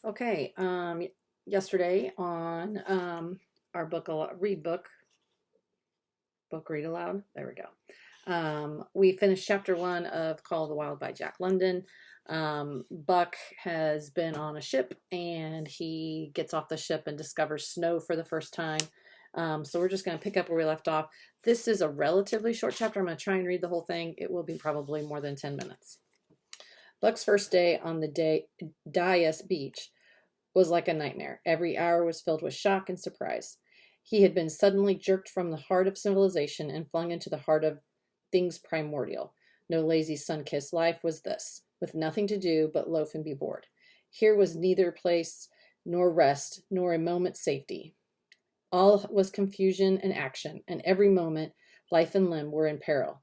Okay, yesterday on our book read aloud. There we go. We finished chapter one of Call of the Wild by Jack London. Buck has been on a ship and he gets off the ship and discovers snow for the first time. So we're just going to pick up where we left off. This is a relatively short chapter. I'm going to try and read the whole thing. It will be probably more than 10 minutes. Buck's first day on the Dias Beach was like a nightmare. Every hour was filled with shock and surprise. He had been suddenly jerked from the heart of civilization and flung into the heart of things primordial. No lazy sun-kissed life was this, with nothing to do but loaf and be bored. Here was neither place nor rest nor a moment's safety. All was confusion and action, and every moment life and limb were in peril.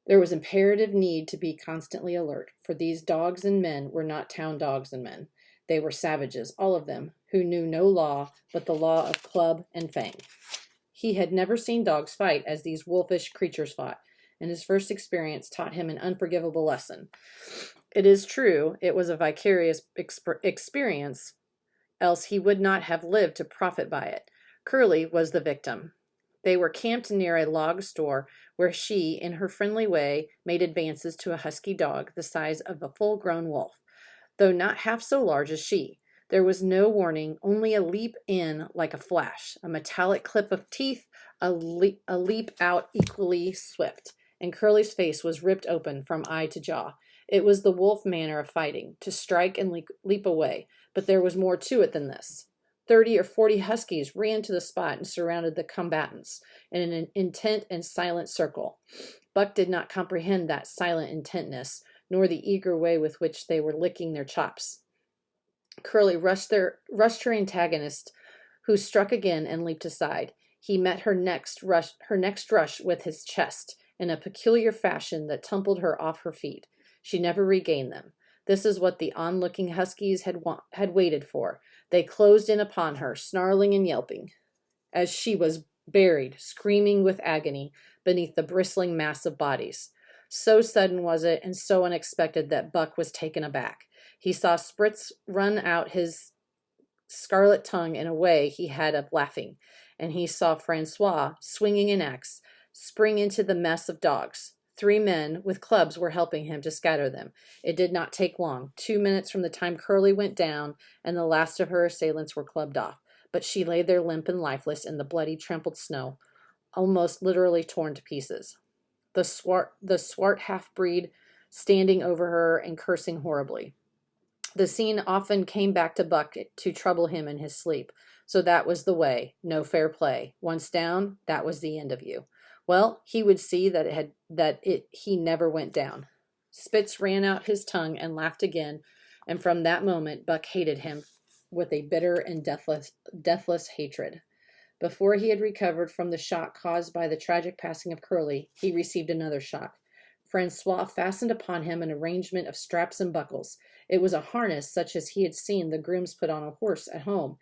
There was imperative need to be constantly alert, for these dogs and men were not town dogs and men. They were savages, all of them, who knew no law but the law of club and fang. He had never seen dogs fight as these wolfish creatures fought, and his first experience taught him an unforgivable lesson. It is true, it was a vicarious experience, else he would not have lived to profit by it. Curly was the victim. They were camped near a log store where she, in her friendly way, made advances to a husky dog the size of a full-grown wolf, though not half so large as she. There was no warning, only a leap in like a flash, a metallic clip of teeth, a leap out equally swift, and Curly's face was ripped open from eye to jaw. It was the wolf manner of fighting, to strike and leap away, but there was more to it than this. 30 or 40 huskies ran to the spot and surrounded the combatants in an intent and silent circle. Buck did not comprehend that silent intentness, nor the eager way with which they were licking their chops. Curly rushed her antagonist, who struck again and leaped aside. He met her next rush with his chest in a peculiar fashion that tumbled her off her feet. She never regained them. This is what the onlooking huskies had waited for. They closed in upon her, snarling and yelping, as she was buried, screaming with agony, beneath the bristling mass of bodies. So sudden was it, and so unexpected, that Buck was taken aback. He saw Spritz run out his scarlet tongue in a way he had of laughing, and he saw Francois, swinging an axe, spring into the mess of dogs. 3 men with clubs were helping him to scatter them. It did not take long, 2 minutes from the time Curly went down, and the last of her assailants were clubbed off. But she lay there limp and lifeless in the bloody, trampled snow, almost literally torn to pieces. The swart half-breed standing over her and cursing horribly. The scene often came back to Buck to trouble him in his sleep. So that was the way. No fair play. Once down, that was the end of you. Well, he would see he never went down. Spitz ran out his tongue and laughed again, and from that moment Buck hated him with a bitter and deathless hatred. Before he had recovered from the shock caused by the tragic passing of Curly, he received another shock. Francois fastened upon him an arrangement of straps and buckles. It was a harness such as he had seen the grooms put on a horse at home,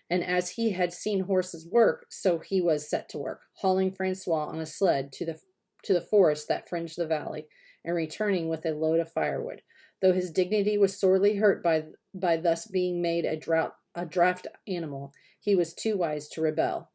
and as he had seen horses work, so he was set to work, hauling Francois on a sled to the forest that fringed the valley, and returning with a load of firewood. Though his dignity was sorely hurt by thus being made a draft animal, he was too wise to rebel.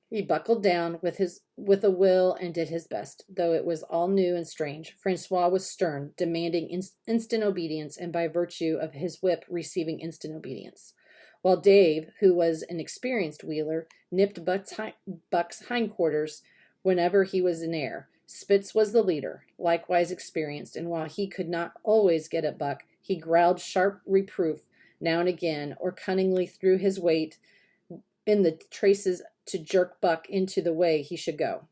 He buckled down with a will and did his best. Though it was all new and strange, Francois was stern, demanding instant obedience, and by virtue of his whip receiving instant obedience. While Dave, who was an experienced wheeler, nipped Buck's hindquarters whenever he was in air. Spitz was the leader, likewise experienced, and while he could not always get at Buck, he growled sharp reproof now and again, or cunningly threw his weight in the traces to jerk Buck into the way he should go.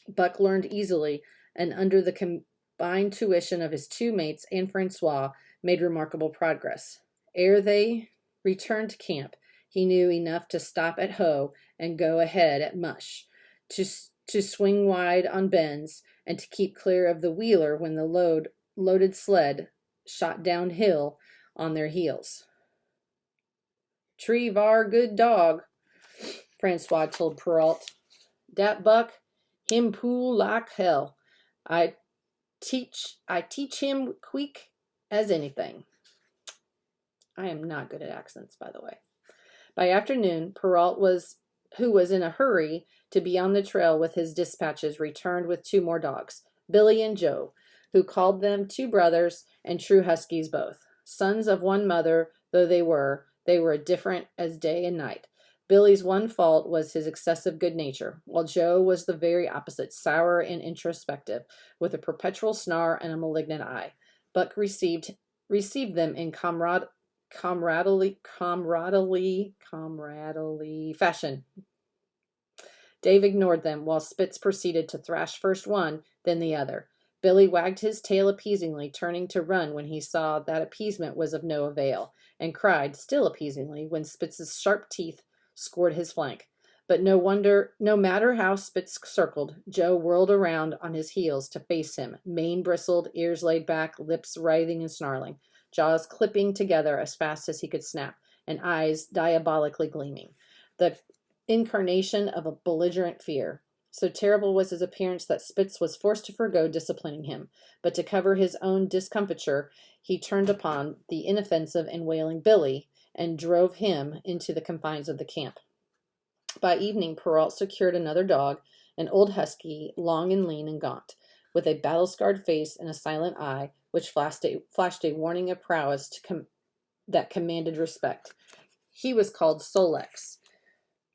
Buck learned easily, and under the combined tuition of his 2 mates and Francois, made remarkable progress. Ere they returned to camp, he knew enough to stop at hoe and go ahead at mush, to swing wide on bends, and to keep clear of the wheeler when the loaded sled shot downhill on their heels. "Tree var good dog," Francois told Perrault. "Dat Buck, him pull like hell. I teach him quick as anything." I am not good at accents, by the way. By afternoon, Perrault who was in a hurry to be on the trail with his dispatches, returned with 2 more dogs, Billy and Joe, who called them 2 brothers and true huskies both. Sons of one mother though they were different as day and night. Billy's one fault was his excessive good nature, while Joe was the very opposite, sour and introspective, with a perpetual snarl and a malignant eye. Buck received them in camaraderie fashion. Dave ignored them, while Spitz proceeded to thrash first one, then the other. Billy wagged his tail appeasingly, turning to run when he saw that appeasement was of no avail, and cried, still appeasingly, when Spitz's sharp teeth scored his flank. But no matter how Spitz circled, Joe whirled around on his heels to face him, mane bristled, ears laid back, lips writhing and snarling, jaws clipping together as fast as he could snap, and eyes diabolically gleaming. The incarnation of a belligerent fear. So terrible was his appearance that Spitz was forced to forego disciplining him, but to cover his own discomfiture, he turned upon the inoffensive and wailing Billy and drove him into the confines of the camp. By evening, Perrault secured another dog, an old husky, long and lean and gaunt, with a battle-scarred face and a silent eye, which flashed a warning of prowess that commanded respect. He was called Sol-leks,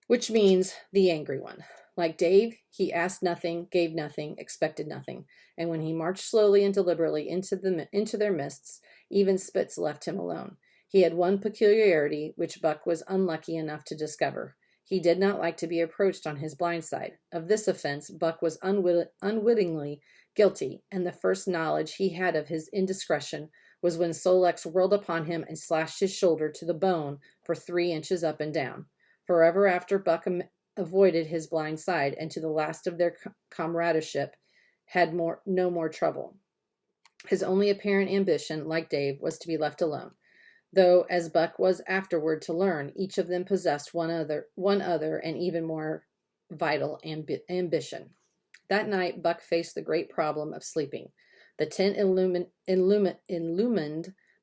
which means the angry one. Like Dave, he asked nothing, gave nothing, expected nothing, and when he marched slowly and deliberately into their midst, even Spitz left him alone. He had one peculiarity which Buck was unlucky enough to discover. He did not like to be approached on his blind side. Of this offense, Buck was unwittingly guilty, and the first knowledge he had of his indiscretion was when Sol-leks whirled upon him and slashed his shoulder to the bone for 3 inches up and down. Forever after, Buck avoided his blind side, and to the last of their comradeship had no more trouble. His only apparent ambition, like Dave, was to be left alone, though, as Buck was afterward to learn, each of them possessed one other and even more vital ambition. That night, Buck faced the great problem of sleeping. The tent, illumined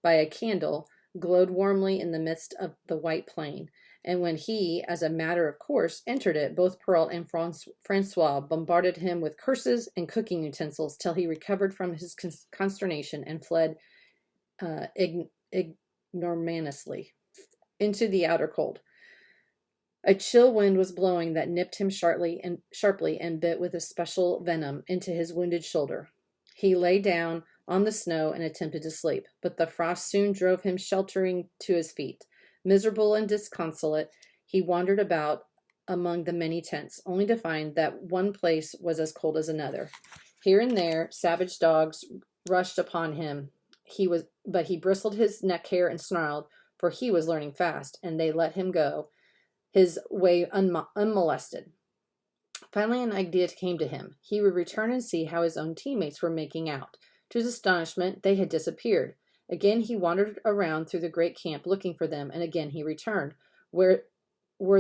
by a candle, glowed warmly in the midst of the white plain, and when he, as a matter of course, entered it, both Perrault and Francois bombarded him with curses and cooking utensils till he recovered from his consternation and fled ignominiously into the outer cold. A chill wind was blowing that nipped him sharply and bit with especial venom into his wounded shoulder. He lay down on the snow and attempted to sleep, but the frost soon drove him sheltering to his feet. Miserable and disconsolate, he wandered about among the many tents, only to find that one place was as cold as another. Here and there, savage dogs rushed upon him. But he bristled his neck hair and snarled, for he was learning fast, and they let him go his way unmolested. Finally, an idea came to him. He would return and see how his own teammates were making out. To his astonishment, they had disappeared. Again he wandered around through the great camp looking for them, and again he returned. Were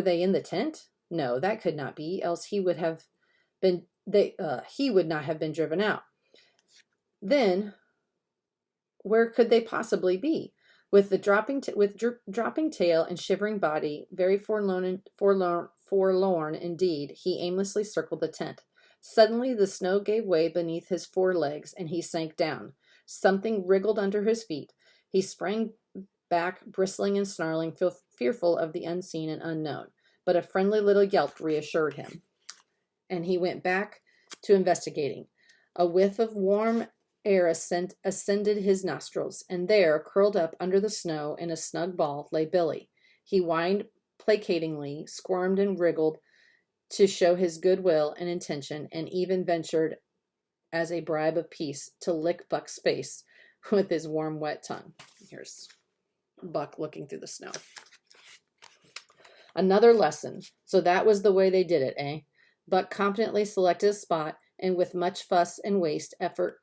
they in the tent? No, that could not be, else he would not have been driven out. Then where could they possibly be? With dropping tail and shivering body, very forlorn indeed, he aimlessly circled the tent. Suddenly the snow gave way beneath his 4 legs, and he sank down. Something wriggled under his feet. He sprang back, bristling and snarling, fearful of the unseen and unknown. But a friendly little yelp reassured him, and he went back to investigating. A whiff of warm air ascended his nostrils, and there, curled up under the snow in a snug ball, lay Billy. He whined placatingly, squirmed and wriggled to show his goodwill and intention, and even ventured, as a bribe of peace, to lick Buck's face with his warm, wet tongue. Here's Buck looking through the snow. Another lesson. So that was the way they did it, eh? Buck competently selected a spot, and with much fuss and waste effort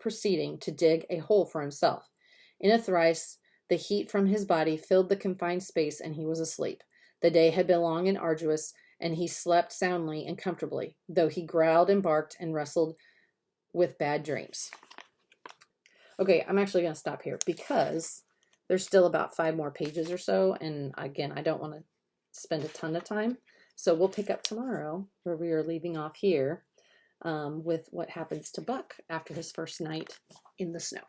proceeding to dig a hole for himself. In a thrice, the heat from his body filled the confined space, and he was asleep. The day had been long and arduous, and he slept soundly and comfortably, though he growled and barked and wrestled with bad dreams. Okay, I'm actually going to stop here because There's still about 5 more pages or so, and again, I don't want to spend a ton of time. So we'll pick up tomorrow where we are leaving off here with what happens to Buck after his first night in the snow.